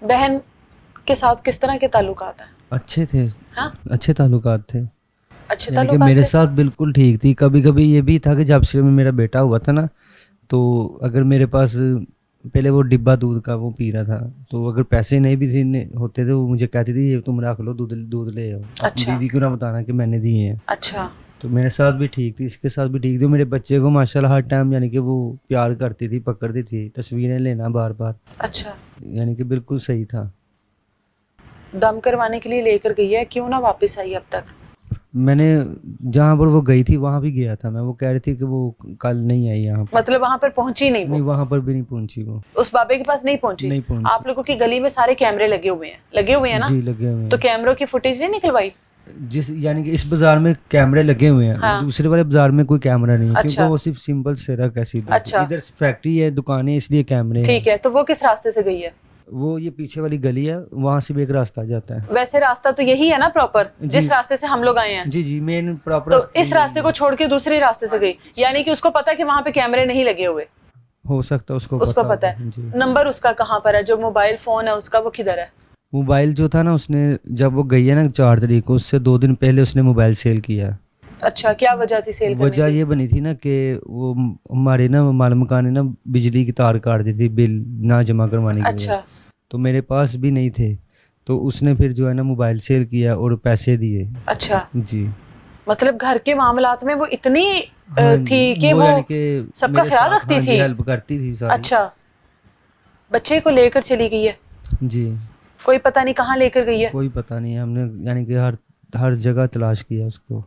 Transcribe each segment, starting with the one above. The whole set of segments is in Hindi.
बहन के साथ किस तरह के ताल्लुकात हैं? अच्छे थे। हाँ, अच्छे ताल्लुकात थे। अच्छे यानी कि ताल्लुकात मेरे थे। साथ बिल्कुल ठीक थी। कभी कभी ये भी था कि जब से मेरा बेटा हुआ था ना, तो अगर मेरे पास पहले वो डिब्बा दूध का वो पी रहा था, तो अगर पैसे नहीं भी होते थे, वो मुझे कहती थी ये तुम रख लो, दूध दूध ले आओ, अपनी अच्छा, बीवी को ना बताना कि मैंने दिए हैं। अच्छा, तो मेरे साथ भी ठीक थी, इसके साथ भी ठीक थी। मेरे बच्चे को माशाल्लाह हर टाइम यानी कि वो प्यार करती थी, पकड़ती थी, तस्वीरें लेना बार बार, अच्छा। यानी कि बिल्कुल सही था। दम करवाने के लिए लेकर गई है, क्यों ना वापस आई अब तक? मैंने जहाँ पर वो गई थी वहाँ भी गया था मैं, वो कह रही थी कि वो कल नहीं आई यहाँ पर। मतलब वहां पर पहुंची नहीं नहीं, वो? वहाँ पर भी नहीं पहुँची वो। उस बाबे के पास नहीं पहुंची? नहीं पहुँची। आप लोगों की गली में सारे कैमरे लगे हुए हैं, लगे हुए हैं ना? जी लगे हुए तो हैं। कैमरों की फुटेज नहीं निकलवाई? जिस यानी कि इस बाजार में कैमरे लगे हुए हैं, हाँ। दूसरे वाले बाजार में कोई कैमरा नहीं है, क्योंकि अच्छा, वो सिर्फ सिंपल सड़क है सीधी सी। अच्छा, इधर फैक्ट्री है, दुकानें, इसलिए कैमरे हैं। ठीक है। तो वो किस रास्ते से गई है? वो ये पीछे वाली गली है, वहां से भी एक रास्ता जाता है। वैसे रास्ता तो यही है ना प्रॉपर, जी जिस रास्ते से हम लोग आए हैं? जी जी, मेन प्रॉपर तो रास्ता इस यही रास्ते है। को छोड़ के दूसरे रास्ते से गई, यानी कि उसको पता है कि वहां पे कैमरे नहीं लगे हुए? हो सकता है उसको उसको पता पता हो। है। जी। नंबर उसका कहाँ पर है? जो मोबाइल फोन है उसका, वो किधर है? मोबाइल जो था ना, उसने जब वो गई है ना 4 तारीख को, उससे 2 दिन पहले उसने मोबाइल सेल किया। अच्छा, क्या वजह थी सेल करने वजह की? ये बनी थी ना कि वो हमारे ना माल मकान ने ना बिजली की तार काट दी थी बिल ना जमा करवाने की वजह। अच्छा, तो मेरे पास भी नहीं थे, तो उसने फिर जो है ना मोबाइल सेल किया और पैसे दिए। अच्छा। जी। मतलब घर के मामलात में वो इतनी हाँ जी, थी कि वो वो यानी कि सबका मेरे ख्याल साथ रखती हाँ जी थी? हेल्प करती थी सारी। अच्छा। बच्चे को लेकर चली गई है? जी। कोई पता नहीं कहाँ लेकर गई है? कोई पता नहीं, हमने यानी कि हर हर जगह तलाश किया उसको।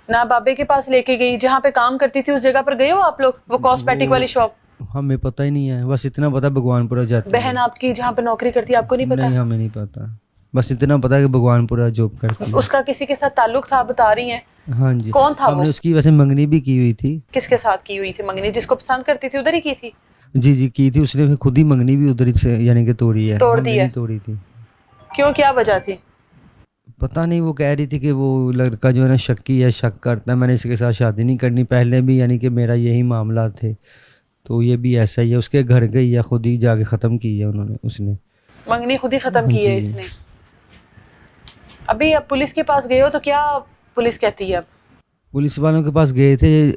ना बाबे के पास लेके गई, जहाँ पे काम करती थी उस जगह पर गए हो आप लोग? वो कॉस्मेटिक वाली वो शॉप? हमें पता ही नहीं है, बस इतना पता भगवानपुरा जाती बहन है। आपकी जहाँ पे नौकरी करती है आपको नहीं पता? नहीं, हमें नहीं पता, बस इतना पता है कि भगवानपुरा जॉब करती है। उसका किसी के साथ ताल्लुक था बता रही हैं? हाँ जी। कौन था हमने वो? उसकी वैसे मंगनी भी की हुई थी। किसके साथ की हुई थी मंगनी? जिसको पसंद करती थी उधर ही की थी? जी जी की थी, उसने फिर खुद ही मंगनी भी उधर ही से यानी कि तोड़ी है, तोड़ दी हमने है? नहीं तोड़ी थी। क्यों, क्या वजह थी? पता नहीं, वो कह रही थी कि वो लड़का जो है ना शक्की है, शक करता है, मैंने इसके साथ शादी नहीं करनी। पहले भी यानी कि मेरा यही मामला थे, तो ये भी ऐसा ही है। उसके घर गई है, खुद ही जाके ख़त्म की है उन्होंने उसने। मंगनी खुद ही खत्म की है जी। इसने? अभी अब पुलिस के पास गए हो तो क्या पुलिस कहती है अब? पुलिस वालों के पास गए थे,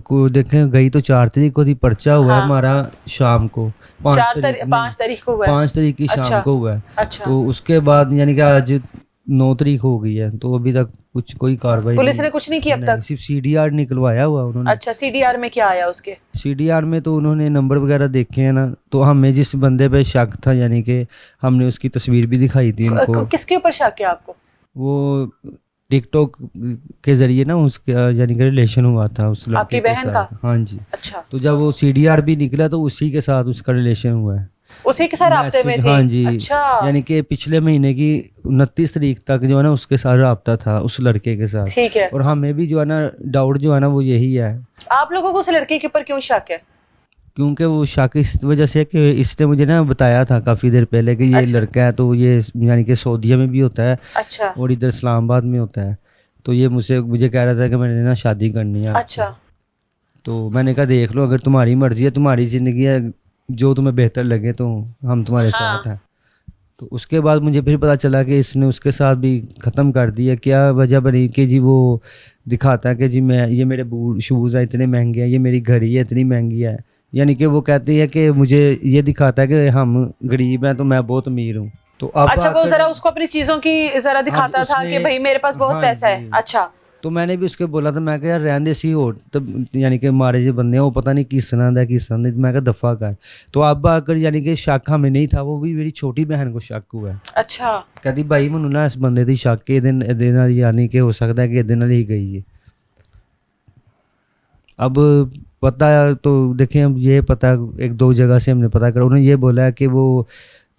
को देखें गई तो 4 तारीख को थी, पर्चा हुआ है हाँ। हमारा शाम को। 5 तारीख नहीं, 5 तारीख को हुआ है? 5 तारीख की शाम अच्छा, को हुआ है। अच्छा। तो उसके बाद यानी कि आज 9 तारीख हो गई है, तो अभी तक कुछ कोई कार्रवाई पुलिस नहीं। ने कुछ नहीं किया अब नहीं, तक? सिर्फ सीडीआर निकलवाया हुआ उन्होंने। अच्छा, सीडीआर में क्या आया उसके? सीडीआर में तो उन्होंने नंबर वगैरह देखे हैं ना, तो हमें जिस बंदे पे शक था यानी कि हमने उसकी तस्वीर भी दिखाई थी उनको। किसके ऊपर शक है आपको? वो टिकटॉक के जरिए ना उसके यानी कि रिलेशन हुआ था उस लड़के आपकी के बहन का? साथ। हाँ जी। अच्छा, तो जब वो सीडीआर भी निकला तो उसी के साथ उसका रिलेशन हुआ है। उसी के साथ राब्ते में मैसेज, थे? हाँ जी। अच्छा। यानी कि पिछले महीने की 29 तारीख तक जो है ना उसके साथ रब्ता था उस लड़के के साथ। ठीक है। और हमें भी जो है ना डाउट जो है ना वो यही है, आप लोगों को उस लड़के के ऊपर क्यों शक है? क्योंकि वो शक इस वजह से है कि इसने मुझे ना बताया था काफ़ी देर पहले कि ये अच्छा, लड़का है, तो ये यानी कि सऊदीया में भी होता है अच्छा, और इधर इस्लामाबाद में होता है। तो ये मुझे कह रहा था कि मैंने ना शादी करनी है आपसे। अच्छा। तो मैंने कहा देख लो, अगर तुम्हारी मर्जी है, तुम्हारी ज़िंदगी है, जो तुम्हें बेहतर लगे तो हम तुम्हारे साथ हाँ। हैं। तो उसके बाद मुझे फिर पता चला कि इसने उसके साथ भी ख़त्म कर दिया। क्या वजह बनी कि जी वो दिखाता है कि जी मैं, ये मेरे बूट शूज़ हैं इतने महंगे हैं, ये मेरी घड़ी है इतनी महंगी है। यानी कि वो कहती है कि मुझे ये दिखाता है कि हम गरीब हैं तो मैं बहुत अमीर हूँ। तो अब अच्छा, वो आकर, जरा उसको अपनी चीजों की जरा हाँ जी, दिखाता था उसने, कि भाई मेरे पास बहुत हाँ पैसा है। जी, अच्छा। तो मैंने भी उसके बोला था, मैं कहा यार रहने दे सी हो, तब यानी कि हमारे जो बंदे हैं वो पता नहीं किस तरह दा किस तरह दा, मैं कहा दफ़ा कर। तो अब आकर यानी कि शक हमें नहीं था, वो भी मेरी छोटी बहन को शक हुआ है। अच्छा। कहती भाई मैनू ना इस बंदे दी शक ਇਹਦੇ ਨਾਲ यानी कि हो सकता है कि ਇਹਦੇ ਨਾਲ ही गई है। अब पता तो देखें, अब ये पता एक दो जगह से हमने पता करा, उन्होंने ये बोला है कि वो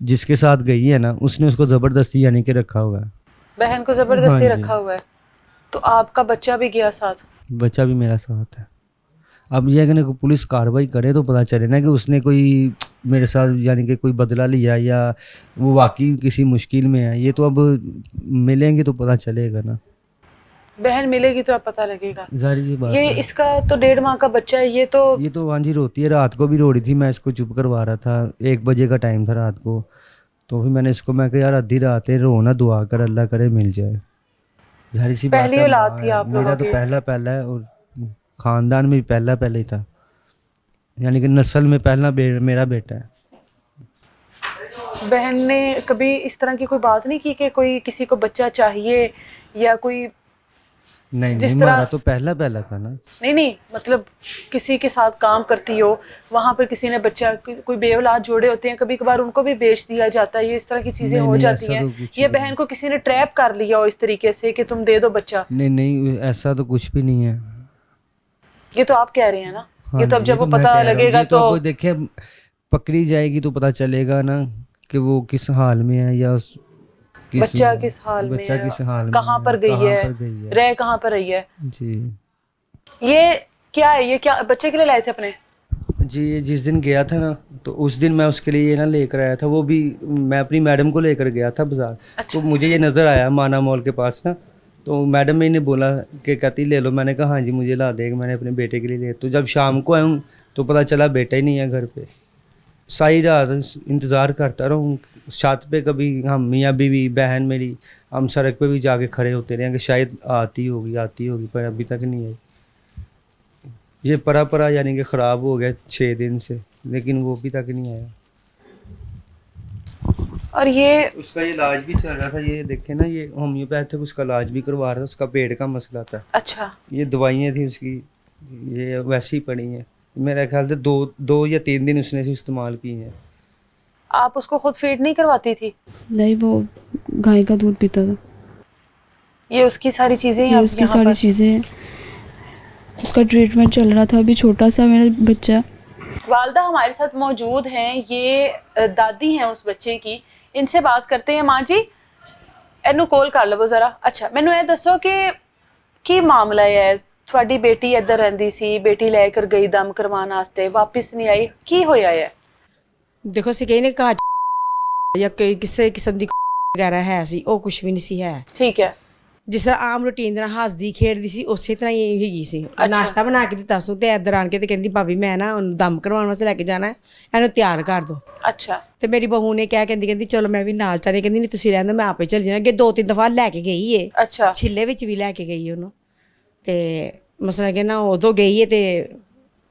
जिसके साथ गई है ना उसने उसको ज़बरदस्ती यानी कि रखा हुआ है। बहन को हाँ जबरदस्ती जी। रखा हुआ है? तो आपका बच्चा भी गया साथ? बच्चा भी मेरा साथ है। अब ये अगर पुलिस कार्रवाई करे तो पता चले ना कि उसने कोई मेरे साथ यानी कि कोई बदला लिया या वो वाकई किसी मुश्किल में है। ये तो अब मिलेंगे तो पता चलेगा ना। बहन मिलेगी तो अब पता लगेगा। जाहिर सी बात ये है। इसका तो 1.5 माह का बच्चा है ये तो। ये तो हाँ जी रोती है, रात को भी रो रही थी, मैं इसको चुप करवा रहा था, 1 बजे का टाइम था रात को। तो फिर मैंने इसको, मैं कहा यार आधी रात है, रो ना, दुआ कर, अल्लाह करे मिल जाए। जाहिर सी बात पहली है, औलाद माँ थी है, आप लोगों मेरा तो की। पहला है, और ख़ानदान में भी पहला ही था, यानी कि नस्ल में पहला मेरा बेटा है। बहन ने कभी इस तरह की कोई बात नहीं की कि कोई किसी को बच्चा चाहिए, या कोई नहीं नहीं, जिस हमारा तरह, तो पहला था ना। नहीं नहीं, मतलब किसी के साथ काम करती हो, वहां पर किसी ने बच्चा, कोई बेऔलाद जोड़े होते हैं, कभी कभार उनको भी बेच दिया जाता है, ये इस तरह की चीजें नहीं हो नहीं, जाती ऐसा हैं, तो कुछ ये भी बहन नहीं। को किसी ने ट्रैप कर लिया हो इस तरीके से कि तुम दे दो बच्चा, नहीं नहीं, ऐसा तो कुछ भी नहीं है। ये तो आप कह रहे हैं ना। ये हाँ तो अब जी, ये जब वो तो मैं पता कह रहा हूँ, लगेगा ये तो तो। अब देखिए, पकड़ी जाएगी तो पता चलेगा ना कि वो किस हाल में है, या किस बच्चा किस हाल में बच्चा है, किस हाल में कहाँ पर है, गई कहाँ है, पर गई है। रह कहाँ पर रही है। जी ये क्या है, ये क्या बच्चे के लिए लाए थे अपने? जी, ये जिस दिन गया था ना, तो उस दिन मैं उसके लिए ये ना लेकर आया था, वो भी मैं अपनी मैडम को लेकर गया था बाजार। अच्छा। तो मुझे ये नज़र आया माना मॉल के पास ना, तो मैडम ने बोला कि कहती ले लो, मैंने कहा हाँ जी मुझे ला देगा, मैंने अपने बेटे के लिए ले। तो जब शाम को आया हूँ तो पता चला बेटा ही नहीं है घर पे। सारी रात इंतज़ार करता रहूँ छत पे, कभी हम मियाँ बीवी बहन मेरी, हम सड़क पे भी जाके खड़े होते रहे कि शायद आती होगी, पर अभी तक नहीं आई। ये परा यानी कि ख़राब हो गया 6 दिन से, लेकिन वो अभी तक नहीं आया। और ये उसका ये इलाज भी चल रहा था, ये देखे ना, ये होम्योपैथिक उसका इलाज भी करवा रहा था, उसका पेट का मसला था। अच्छा, ये दवाइयाँ थी उसकी, ये वैसी ही पड़ी हैं, मेरा ख्याल से 2 या 3 दिन उसने इस्तेमाल की हैं। आप उसको खुद फीड नहीं करवाती थी? नहीं, वो गाय का दूध पीता था। ये उसकी सारी चीजें ये आप उसकी यहाँ सारी पर। चीज़ें हैं। उसका ट्रीटमेंट चल रहा था, अभी छोटा सा मेरा बच्चा। वालदा हमारे साथ मौजूद हैं, ये दादी हैं उस बच्चे की, इनसे बात करते हैं। माँ जी एनू कॉल कर लवो जरा। अच्छा, मैनू ये दसो कि की मामला है, ਤੁਹਾਡੀ बेटी इधर रहिंदी सी, बेटी लेकर गई दम करवाने वास्ते, वापस नहीं आई, की होया है? ਦੇਖੋ ਅਸੀਂ ਕਹੀ ਨੇ ਘਰ ਜਾਂ ਕਿਸੇ ਕਿਸਮ ਦੀ ਵਗੈਰਾ ਹੈ ਸੀ, ਉਹ ਕੁਝ ਵੀ ਨਹੀਂ ਸੀ ਹੈ। ठीक है। ਜਿਸ ਤਰ੍ਹਾਂ ਆਮ ਰੂਟੀਨ ਦੇ ਨਾਲ ਹੱਸਦੀ ਖੇਡਦੀ ਸੀ, ਉਸੇ ਤਰ੍ਹਾਂ ਹੀ ਹੈਗੀ ਸੀ। ਨਾਸ਼ਤਾ ਬਣਾ ਕੇ ਦਿੱਤਾ ਸੂ ਤੇ ਇੱਧਰ ਆਣ ਕੇ ਤੇ ਕਹਿੰਦੀ ਭਾਬੀ ਮੈਂ ਨਾ ਉਹਨੂੰ ਦਮ ਕਰਵਾਉਣ ਵਾਸਤੇ ਲੈ ਕੇ ਜਾਣਾ ਹੈ, ਇਹਨੂੰ ਤਿਆਰ ਕਰ ਦੋ। अच्छा। ਤੇ ਮੇਰੀ ਬਹੂ ਨੇ ਕਿਹਾ, ਕਹਿੰਦੀ ਚਲੋ ਮੈਂ ਵੀ ਨਾਲ ਚੱਲੀ। ਕਹਿੰਦੀ ਨਹੀਂ ਤੁਸੀਂ ਰਹਿਣ ਦਿਓ, ਮੈਂ ਆਪੇ ਚੱਲ ਜਾਣਾ। ਅੱਗੇ 2-3 ਦਫਾ ਲੈ ਕੇ ਗਈ ਏ, अच्छा। ਛਿੱਲੇ ਵਿੱਚ ਵੀ ਲੈ ਕੇ ਗਈ ਉਹਨੂੰ। ਤੇ ਮਸਲਾ ਕਿ ਨਾ ਉਦੋਂ ਗਈ ਏ ਤੇ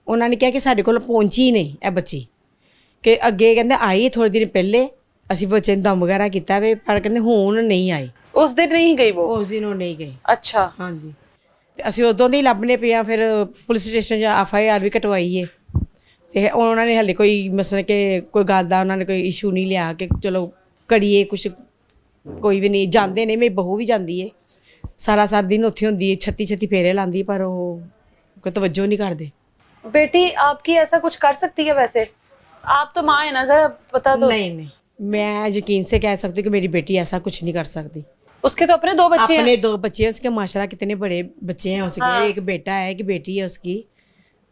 ਉਹਨਾਂ ਨੇ ਕਿਹਾ ਕਿ ਸਾਡੇ ਕੋਲ ਪਹੁੰਚੀ ਨਹੀਂ ਇਹ ਬੱਚੀ, ਕਿ ਅੱਗੇ ਕਹਿੰਦੇ ਆਈ ਥੋੜੇ ਦਿਨ ਪਹਿਲੇ, ਅਸੀਂ ਬੱਚੇ ਨੂੰ ਦਮ ਵਗੈਰਾ ਕੀਤਾ ਵੇ, ਪਰ ਕਹਿੰਦੇ ਹੁਣ ਨਹੀਂ ਆਈ। उस दिन नहीं गई वो? ਉਸ ਦਿਨ ਉਹ ਨਹੀਂ ਗਈ। अच्छा। ਹਾਂਜੀ, ਤੇ ਅਸੀਂ ਉਦੋਂ ਦੇ ਹੀ ਲੱਭਣੇ ਪਏ ਆ। ਫਿਰ ਪੁਲਿਸ ਸਟੇਸ਼ਨ 'ਚ FIR ਵੀ ਕਟਵਾਈ ਏ, ਤੇ ਉਹਨਾਂ ਨੇ ਹਾਲੇ ਕੋਈ ਮਸਲਾ ਕਿ ਕੋਈ ਗੱਲ ਦਾ ਉਹਨਾਂ ਨੇ ਕੋਈ ਇਸ਼ੂ ਨਹੀਂ ਲਿਆ ਕਿ ਚਲੋ ਕਰੀਏ ਕੁਛ। ਕੋਈ ਵੀ ਨਹੀਂ ਜਾਂਦੇ ਨੇ, ਮੇਰੀ ਬਹੂ ਵੀ ਜਾਂਦੀ ਏ, ਸਾਰਾ ਦਿਨ ਉੱਥੇ ਹੁੰਦੀ ਏ, 36 ਫੇਰੇ ਲਾਉਂਦੀ, ਪਰ ਉਹ ਕੋਈ ਤਵੱਜੋ ਨਹੀਂ ਕਰਦੇ। बेटी आपकी ऐसा कुछ कर सकती है वैसे? आप तो माँ है ना, जरा पता तो। नहीं, मैं यकीन से कह सकती हूँ कि मेरी बेटी ऐसा कुछ नहीं कर सकती। उसके तो अपने 2 बच्चे अपने हैं। 2 बच्चे हैं उसके, माशाल्लाह कितने बड़े बच्चे हैं उसके। हाँ। एक बेटा है, एक बेटी है उसकी।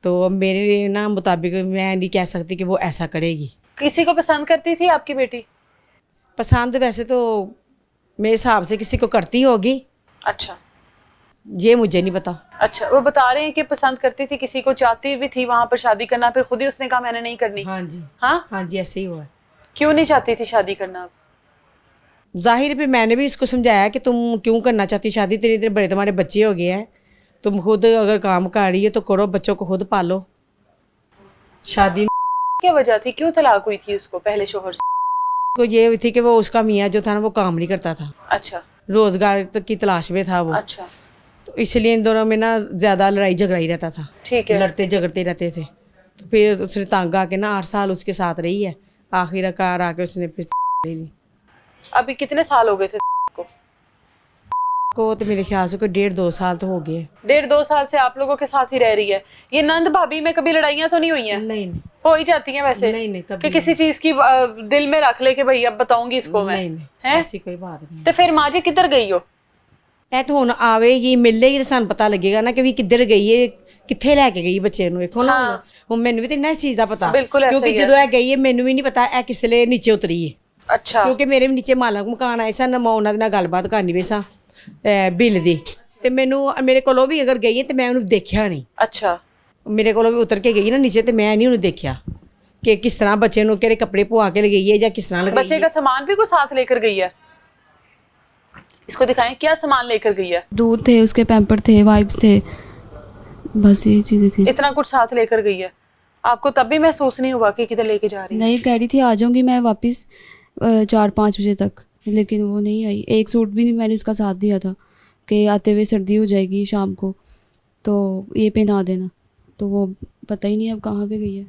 तो मेरे ना मुताबिक मैं नहीं कह सकती कि वो ऐसा करेगी। किसी को पसंद करती थी आपकी बेटी? पसंद वैसे तो मेरे हिसाब से किसी को करती होगी, अच्छा। ये मुझे नहीं पता। अच्छा, वो बता रहे हैं कि पसंद करती थी, किसी को चाहती भी थी वहां पर शादी करना, फिर खुद ही उसने कहा मैंने नहीं करनी। हाँ जी, हाँ, हाँ जी, ऐसे ही हुआ है। क्यों नहीं चाहती थी शादी करना? जाहिर पे मैंने भी इसको समझाया कि तुम क्यों करना चाहती शादी, तेरे इतने बड़े तुम्हारे बच्चे हो गए हैं, तुम खुद अगर काम कर रही है तो करो, बच्चों को खुद पालो। शादी क्या वजह थी, क्यों तलाक हुई थी उसको पहले शोहर से? को ये थी कि वो उसका मियाँ जो था ना वो काम नहीं करता था, अच्छा। रोजगार की तलाश में था वो। अच्छा, तो इसलिए इन दोनों में ना ज़्यादा लड़ाई झगड़ा ही रहता था, ठीक है। लड़ते झगड़ते रहते थे। तो फिर उसने तंग आके ना 8 साल उसके साथ रही है, आखिरकार आके उसने फिर ले ली। अभी कितने साल हो गए थे को? तो मेरे ख्याल से कोई 1.5-2 साल तो हो गए। 1.5-2 साल से आप लोगों के साथ ही रह रही है। ये नंद भाभी में कभी लड़ाइयाँ तो नहीं हुई हैं? नहीं, हो ही जाती हैं वैसे? नहीं, कभी कि किसी चीज की दिल में रख ले कि भाई अब बताऊंगी इसको मैं। नहीं, हैं? ऐसी कोई बात नहीं। तो फिर माँ जी किधर गई हो? ਇਹ ਤਾਂ ਹੁਣ ਆਵੇਗੀ ਮਿਲੇਗੀ ਤਾਂ ਸਾਨੂੰ ਪਤਾ ਲੱਗੇਗਾ ਨਾ ਕਿ ਵੀ ਕਿੱਧਰ ਗਈ ਏ, ਕਿੱਥੇ ਲੈ ਕੇ ਗਈ ਬੱਚੇ ਨੂੰ। ਵੇਖੋ ਨਾ ਹੁਣ ਮੈਨੂੰ ਵੀ ਤਾਂ ਇੰਨਾ ਇਸ ਚੀਜ਼ ਦਾ ਪਤਾ, ਬਿਲਕੁਲ ਐਸਾ ਕਿਉਂਕਿ ਹੀ ਹੈ। ਜਦੋਂ ਇਹ ਗਈ ਏ ਮੈਨੂੰ ਵੀ ਨਹੀਂ ਪਤਾ ਇਹ ਕਿਸ ਲਈ ਨੀਚੇ ਉਤਰੀ ਏ, अच्छा। ਕਿਉਂਕਿ ਮੇਰੇ ਵੀ ਨੀਚੇ ਮਾਲਕ ਮਕਾਨ ਆਏ ਸਨ, ਮੈਂ ਉਹਨਾਂ ਦੇ ਨਾਲ ਗੱਲਬਾਤ ਕਰਨੀ ਵੇ ਸਾਂ ਬਿੱਲ ਦੀ, ਤੇ ਮੈਨੂੰ ਮੇਰੇ ਕੋਲੋਂ ਵੀ ਅਗਰ ਗਈ ਏ ਤੇ ਮੈਂ ਉਹਨੂੰ ਦੇਖਿਆ ਨਹੀਂ। अच्छा। ਮੇਰੇ ਕੋਲੋਂ ਵੀ ਉਤਰ ਕੇ ਗਈ ਨਾ ਨੀਚੇ ਤੇ ਮੈਂ ਨਹੀਂ ਉਹਨੂੰ ਦੇਖਿਆ, ਕਿ ਕਿਸ ਤਰ੍ਹਾਂ ਬੱਚੇ ਨੂੰ ਕਿਹੜੇ ਕੱਪੜੇ ਪਵਾ ਕੇ ਲਗਾਈ ਹੈ ਜਾਂ ਕਿਸ ਤਰ੍ਹਾਂ ਲਗਾਈ बच्चे है। का सामान भी कुछ साथ लेकर गई है? इसको दिखाएं क्या सामान लेकर गई है। दूध थे, उसके पैम्पर थे, वाइप्स थे, बस ये चीज़ें थी। इतना कुछ साथ लेकर गई है, आपको तब भी महसूस नहीं हुआ कि किधर लेके जा रही है? नहीं, कह रही थी आ जाऊंगी मैं वापस 4-5 बजे तक, लेकिन वो नहीं आई। एक सूट भी नहीं मैंने उसका साथ दिया था कि आते हुए सर्दी हो जाएगी शाम को तो ये पहना देना, तो वो पता ही नहीं अब कहाँ पे गई है।